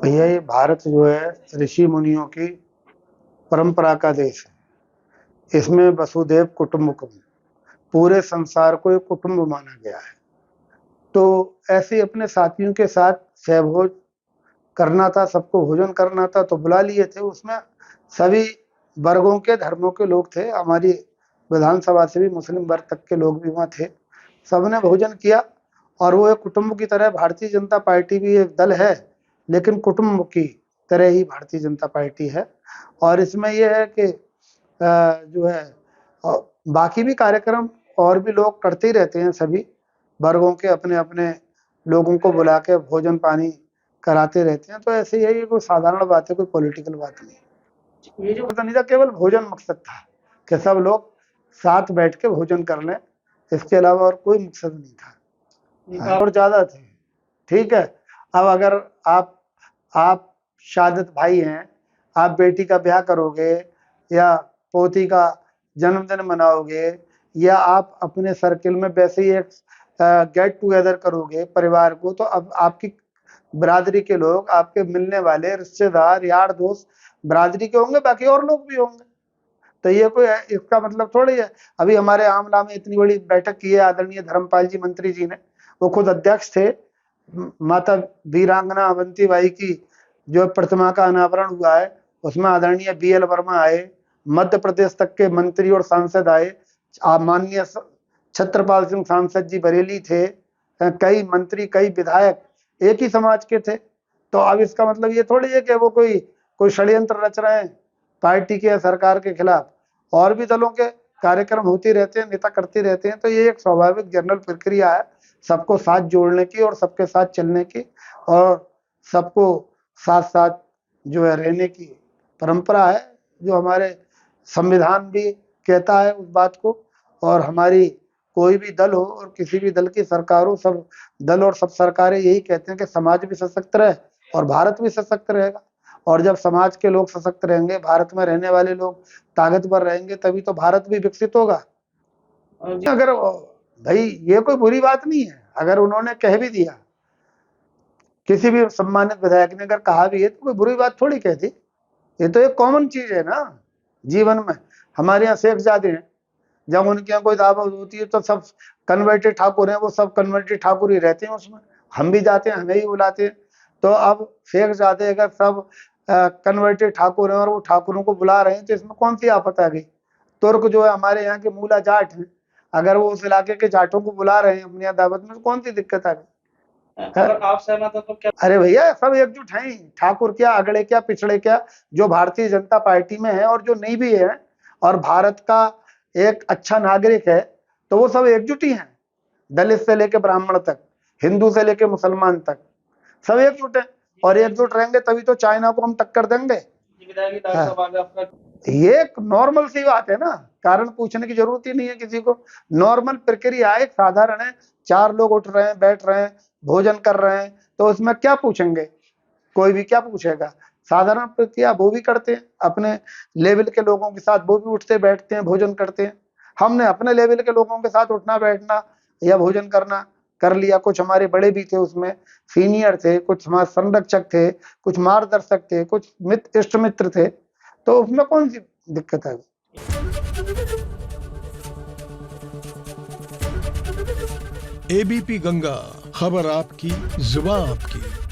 भैया ये भारत जो है ऋषि मुनियों की परंपरा का देश है। इसमें वसुधैव कुटुंबकम, पूरे संसार को एक कुटुंब माना गया है। तो ऐसे अपने साथियों के साथ सहभोज करना था, सबको भोजन करना था, तो बुला लिए थे। उसमें सभी वर्गों के, धर्मों के लोग थे। हमारी विधानसभा से भी मुस्लिम वर्ग तक के लोग भी वहाँ थे। सबने भोजन किया और वो एक कुटुंब की तरह, भारतीय जनता पार्टी भी एक दल है लेकिन कुटुंब की तरह ही भारतीय जनता पार्टी है। और इसमें यह है कि जो है बाकी भी कार्यक्रम और भी लोग करते ही रहते हैं। सभी वर्गों के अपने अपने लोगों को बुला के भोजन पानी कराते रहते हैं। तो ऐसे यही कोई साधारण बात है, कोई पॉलिटिकल बात नहीं। ये जो नहीं था, केवल भोजन मकसद था कि सब लोग साथ बैठ के भोजन कर लें, इसके अलावा और कोई मकसद नहीं था। और ज्यादा थे, ठीक है। अब अगर आप शादत भाई हैं, आप बेटी का ब्याह करोगे या पोती का जन्मदिन मनाओगे या आप अपने सर्किल में वैसे ही एक गेट टुगेदर करोगे परिवार को, तो अब आपकी बिरादरी के लोग, आपके मिलने वाले रिश्तेदार, यार दोस्त बिरादरी के होंगे, बाकी और लोग भी होंगे। तो ये कोई इसका मतलब थोड़ी है। अभी हमारे आमला में इतनी बड़ी बैठक की है आदरणीय धर्मपाल जी मंत्री जी ने, वो खुद अध्यक्ष थे। माता वीरांगना अवंतीबाई की जो प्रतिमा का अनावरण हुआ है, उसमें आदरणीय BL वर्मा आए, मध्य प्रदेश तक के मंत्री और सांसद आए, माननीय छत्रपाल सिंह सांसद जी बरेली थे, कई मंत्री, कई विधायक एक ही समाज के थे। तो अब इसका मतलब ये थोड़ी है कि वो कोई षड्यंत्र रच रहे हैं पार्टी के या सरकार के खिलाफ। और भी दलों के कार्यक्रम होते रहते हैं, नेता करते रहते हैं। तो ये एक स्वाभाविक जनरल प्रक्रिया है, सबको साथ जोड़ने की और सबके साथ चलने की और सबको साथ साथ जो है रहने की परंपरा है, जो हमारे संविधान भी कहता है उस बात को। और हमारी कोई भी दल हो और किसी भी दल की सरकार हो, सब दल और सब सरकारें यही कहते हैं कि समाज भी सशक्त रहे और भारत भी सशक्त रहेगा। और जब समाज के लोग सशक्त रहेंगे, भारत में रहने वाले लोग ताकतवर रहेंगे, तभी तो भारत भी विकसित होगा। अगर भाई ये कोई बुरी बात नहीं है, अगर उन्होंने कह भी दिया, किसी भी सम्मानित विधायक ने अगर कहा भी है, तो कोई बुरी बात थोड़ी कहती। ये तो एक कॉमन चीज है ना जीवन में। हमारे यहाँ शेखजादे हैं, जब उनके यहाँ कोई दावत होती है तो सब कन्वर्टेड ठाकुर हैं, वो सब कन्वर्टेड ठाकुर ही रहते हैं उसमें। हम भी जाते हैं, हमें ही बुलाते हैं। तो अब शेखजादे अगर सब कन्वर्टेड ठाकुर हैं और वो ठाकुरों को बुला रहे हैं, तो इसमें कौन सी आफत आ गई। तुर्क जो है हमारे यहाँ के मूला जाट हैं, अगर वो उस इलाके के जाटों को बुला रहे हैं अपनी दावत में, तो कौन सी दिक्कत आ गई। अगर आप सहमत हो तो क्या? अरे भैया सब एकजुट हैं, ठाकुर क्या, अगड़े क्या, पिछड़े क्या, जो भारतीय जनता पार्टी में है और जो नहीं भी है, और भारत का एक अच्छा नागरिक है, तो वो सब एकजुट ही हैं। दलित से लेके ब्राह्मण तक, हिंदू से लेके मुसलमान तक, सब एकजुट हैं। और एकजुट रहेंगे तभी तो चाइना को हम टक्कर देंगे। ये एक नॉर्मल सी बात है ना, कारण पूछने की जरूरत ही नहीं है किसी को। नॉर्मल प्रक्रिया एक साधारण है। 4 लोग उठ रहे हैं, बैठ रहे हैं, भोजन कर रहे हैं, तो उसमें क्या पूछेंगे, कोई भी क्या पूछेगा। साधारण प्रक्रिया वो भी करते हैं, अपने लेवल के लोगों के साथ वो भी उठते बैठते हैं, भोजन करते हैं। हमने अपने लेवल के लोगों के साथ उठना बैठना या भोजन करना कर लिया। कुछ हमारे बड़े भी थे, उसमें सीनियर थे, कुछ समाज संरक्षक थे, कुछ मार्गदर्शक थे, कुछ इष्ट मित्र थे, तो उसमें कौन सी दिक्कत है। ABP गंगा, खबर आपकी, जुबान आपकी।